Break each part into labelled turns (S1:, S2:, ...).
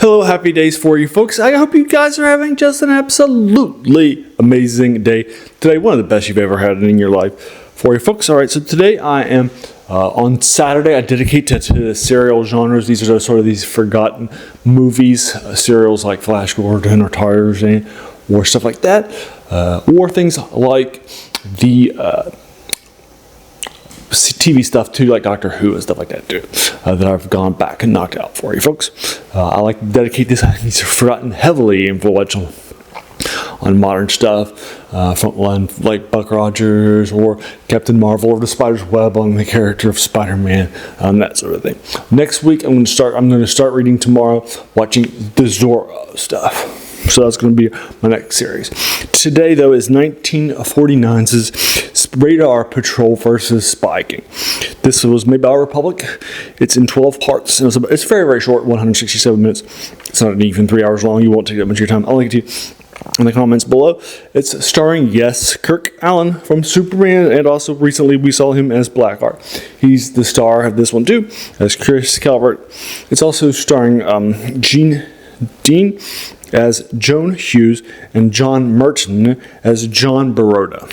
S1: Hello, happy days for you folks. I hope you guys are having just an absolutely amazing day today. One of the best you've ever had in your life for you folks. All right, so today I am on Saturday. I dedicate to serial genres. These are sort of these forgotten movies, serials like Flash Gordon or Tarzan or stuff like that, or things like the TV stuff too, like Doctor Who and stuff like that too, that I've gone back and knocked out for you folks. I like to dedicate these are forgotten, heavily influential on modern stuff, from one like Buck Rogers or Captain Marvel or the Spider's Web on the character of Spider-Man, that sort of thing. Next week I'm going to start reading tomorrow, watching the Zorro stuff. So that's going to be my next series. Today, though, is 1949's Radar Patrol versus Spy King. This was made by Republic. It's in 12 parts. And it's very, very short, 167 minutes. It's not even 3 hours long. You won't take that much of your time. I'll link it to you in the comments below. It's starring, yes, Kirk Allen from Superman, and also recently we saw him as Blackheart. He's the star of this one, too, as Chris Calvert. It's also starring Gene Dean as Joan Hughes and John Merton as John Baroda.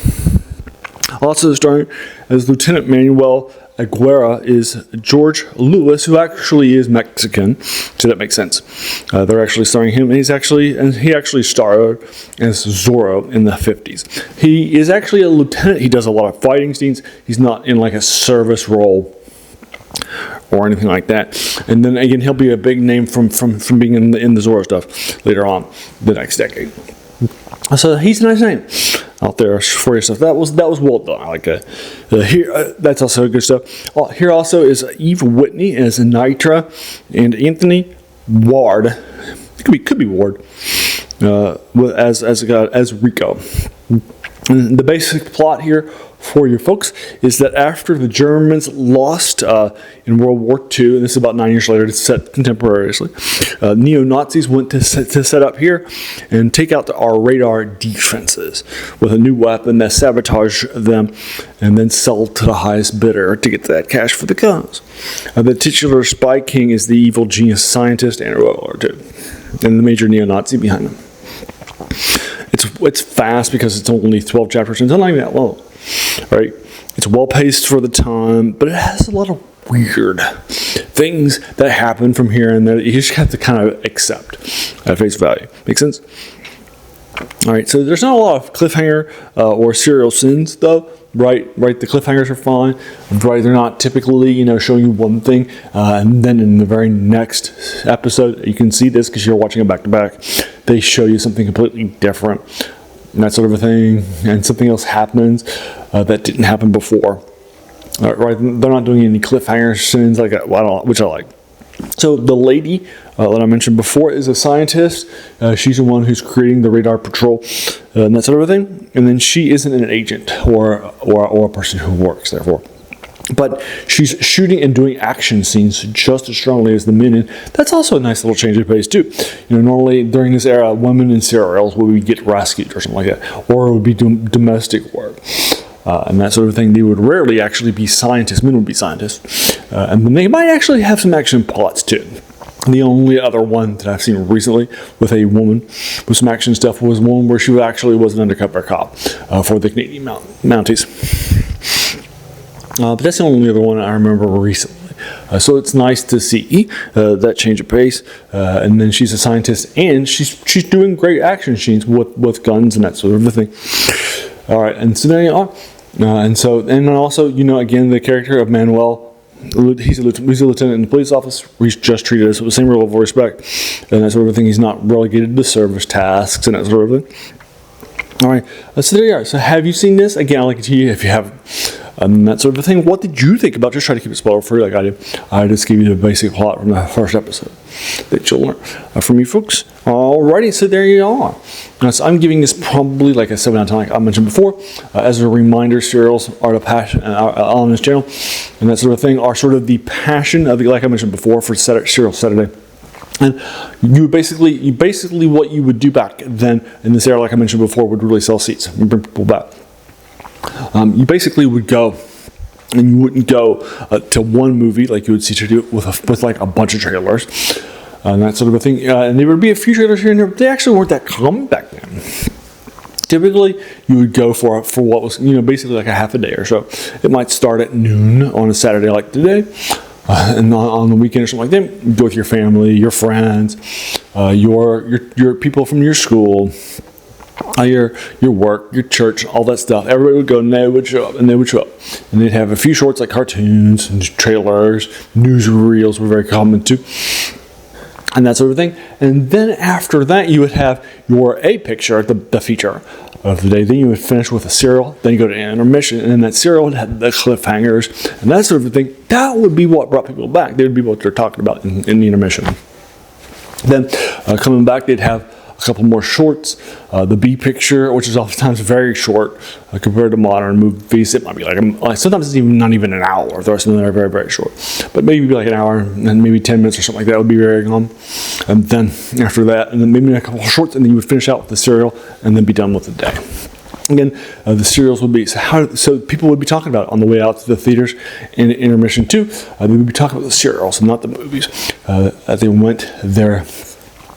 S1: Also starring as Lieutenant Manuel Aguirre is George Lewis, who actually is Mexican, so that makes sense. They're actually starring him, and he actually starred as Zorro in the 50s. He is actually a lieutenant. He does a lot of fighting scenes. He's not in like a service role or anything like that. And then again, he'll be a big name from being in the Zorro stuff later on the next decade. So he's a nice name out there for your stuff. That was well done. I like that. Here, that's also good stuff. Here also is Eve Whitney as Nitra and Anthony Ward. It could be Ward as Rico. And the basic plot here for you folks is that after the Germans lost in World War II, and this is about 9 years later, it's set contemporaneously, neo-Nazis went to set up here and take out our radar defenses with a new weapon that sabotage them and then sell to the highest bidder to get that cash for the cause. The titular Spy King is the evil genius scientist and the major neo-Nazi behind him. It's fast because it's only 12 chapters and it's not even that long. Right? It's well paced for the time, but it has a lot of weird things that happen from here and there that you just have to kind of accept at face value. Make sense? All right, so there's not a lot of cliffhanger or serial sins, though. Right. The cliffhangers are fine. Right, they're not typically, showing you one thing, and then in the very next episode, you can see this because you're watching it back to back. They show you something completely different, and that sort of a thing, and something else happens that didn't happen before. Right, they're not doing any cliffhanger sins like that, which I like. So the lady that I mentioned before is a scientist. She's the one who's creating the radar patrol and that sort of thing. And then she isn't an agent or a person who works, therefore. But she's shooting and doing action scenes just as strongly as the men. And that's also a nice little change of pace, too. Normally during this era, women in serials would get rescued or something like that. Or it would be domestic work. And that sort of thing. They would rarely actually be scientists. Men would be scientists. And then they might actually have some action plots, too. The only other one that I've seen recently with a woman with some action stuff was one where she actually was an undercover cop for the Canadian Mounties. But that's the only other one I remember recently. So it's nice to see that change of pace. And then she's a scientist, and she's doing great action scenes with guns and that sort of thing. All right, and so there you are. And also, again, the character of Manuel. He's a lieutenant in the police office. He's just treated as the same level of respect and that sort of thing. He's not relegated to service tasks and that sort of thing. All right, so there you are. So have you seen this? Again, I'll link it to you if you haven't. That sort of thing. What did you think about? Just try to keep it spoiler free like I did. I just gave you the basic plot from the first episode that you'll learn from you folks. Alrighty, so there you are. Now, so I'm giving this probably like a 7 out of 10, like I mentioned before. As a reminder, serials are the passion on this channel, and that sort of thing are sort of the passion of like I mentioned before for Serial Saturday. And you basically what you would do back then in this era, like I mentioned before, would really sell seats and bring people back. You basically would go, and you wouldn't go to one movie like you would see to do with like a bunch of trailers. and that sort of a thing. And there would be a few trailers here and there, but they actually weren't that common back then. Typically, you would go for what was, basically like a half a day or so. It might start at noon on a Saturday like today, and on the weekend or something like that, you go with your family, your friends, your people from your school, your work, your church, all that stuff. Everybody would go and they would show up. And they'd have a few shorts like cartoons and trailers, newsreels were very common too, and that sort of thing. And then after that, you would have your A picture, the feature of the day. Then you would finish with a serial. Then you go to intermission, and then that serial would have the cliffhangers and that sort of thing. That would be what brought people back. They would be what they're talking about in the intermission. Then coming back, they'd have a couple more shorts. The B picture, which is oftentimes very short compared to modern movies. It might be like sometimes it's not even an hour. There are some that are very, very short. But maybe like an hour and maybe 10 minutes or something like that would be very common. And then after that, and then maybe a couple of shorts, and then you would finish out with the serial and then be done with the day. Again, the serials would be, so people would be talking about it on the way out to the theaters in intermission too. They would be talking about the serials and not the movies that they went there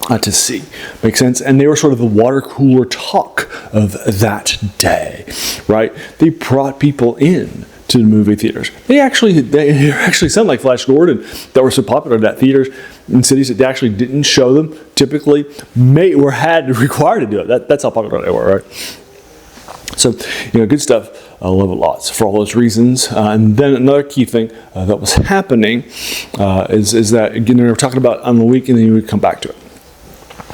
S1: to see. Make sense? And they were sort of the water cooler talk of that day, right? They brought people in to the movie theaters. They actually sound like Flash Gordon that were so popular at theaters in cities that they actually didn't show them. Typically, had required to do it. That's how popular they were, right? So, good stuff. I love it lots for all those reasons. And then another key thing that was happening is that, again, they were talking about on the week, and then you would come back to it.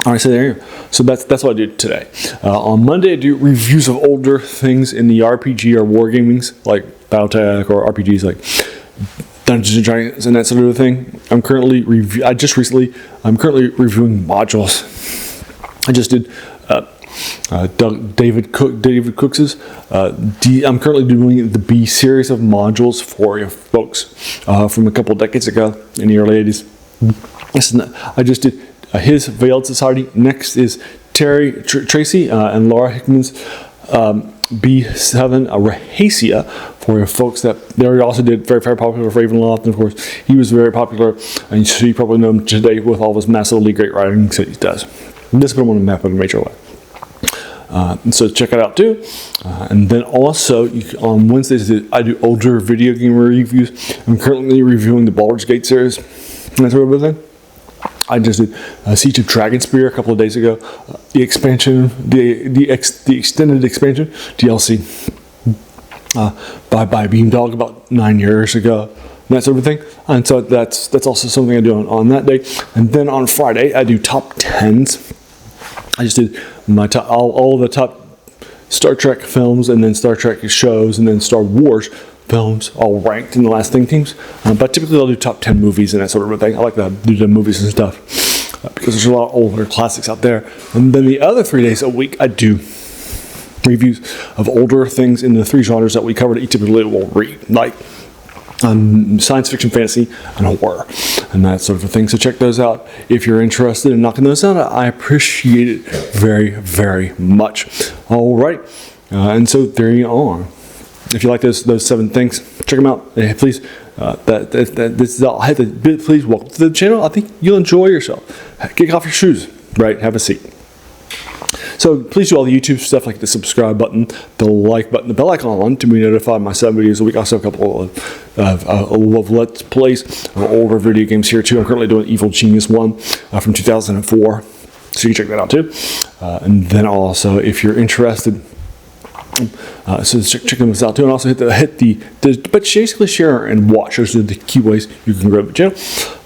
S1: All right, so there you go. So that's what I do today. On Monday, I do reviews of older things in the RPG or wargamings, like Battletech, or RPGs like Dungeons and Dragons and that sort of thing. I'm currently reviewing modules. I just did David Cooks's. I'm currently doing the B series of modules for you folks from a couple of decades ago in the early 80s. I just did his Veiled Society. Next is Tracy and Laura Hickman's B7 Rahasia for your folks that they also did very, very popular for Ravenloft. And of course, he was very popular, and so you probably know him today with all of his massively great writing that he does. And this put him on the map in a major way. So check it out too. And then also on Wednesdays, I do older video game reviews. I'm currently reviewing the Baldur's Gate series. And that's what I'm doing. I just did Siege of Dragonspear a couple of days ago. The expansion, the extended expansion, DLC, by Beamdog about 9 years ago. And that sort of thing. And so that's also something I do on that day. And then on Friday, I do top 10s. I just did my all the top Star Trek films, and then Star Trek shows, and then Star Wars films, all ranked in the last thing teams. But typically I'll do top 10 movies and that sort of thing. I like to do the movies and stuff because there's a lot of older classics out there. And then the other 3 days a week, I do reviews of older things in the three genres that we covered. You typically will read, like science fiction, fantasy, and horror, and that sort of a thing. So check those out if you're interested in knocking those out. I appreciate it very, very much. All right, and so there you are. If you like those 7 things, check them out. Please, this is all. Please welcome to the channel. I think you'll enjoy yourself. Kick off your shoes, right? Have a seat. So please do all the YouTube stuff like the subscribe button, the like button, the bell icon on to be notified of my 7 videos a week. Also a couple of Let's Plays of older video games here too. I'm currently doing Evil Genius 1 from 2004. So you can check that out too. And then also, if you're interested, so check them out too, and also hit the but basically share and watch. Those are the key ways you can grow the channel.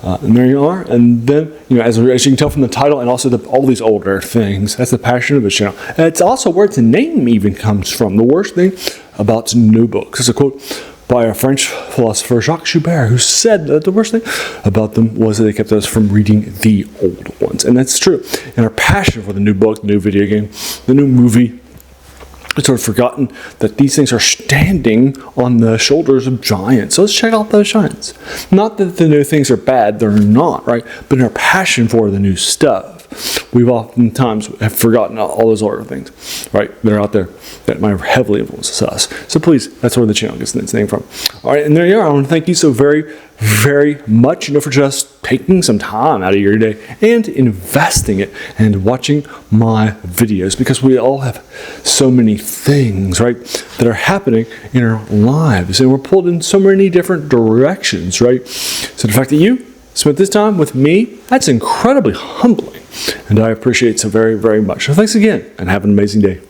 S1: And there you are. And then as you can tell from the title and also all these older things, that's the passion of the channel. And it's also where its name even comes from. The worst thing about new books is a quote by a French philosopher, Jacques Joubert, who said that the worst thing about them was that they kept us from reading the old ones. And that's true. And our passion for the new book, the new video game, the new movie, it's sort of forgotten that these things are standing on the shoulders of giants. So let's check out those giants. Not that the new things are bad, they're not, right? But in our passion for the new stuff, we've oftentimes have forgotten all those other things, right, that are out there that might heavily influence us. So please, that's where the channel gets its name from. All right, and there you are. I want to thank you so very, very much, for just taking some time out of your day and investing it and watching my videos, because we all have so many things, right, that are happening in our lives, and we're pulled in so many different directions, right? So the fact that you spent this time with me, that's incredibly humbling, and I appreciate it so very, very much. So thanks again, and have an amazing day.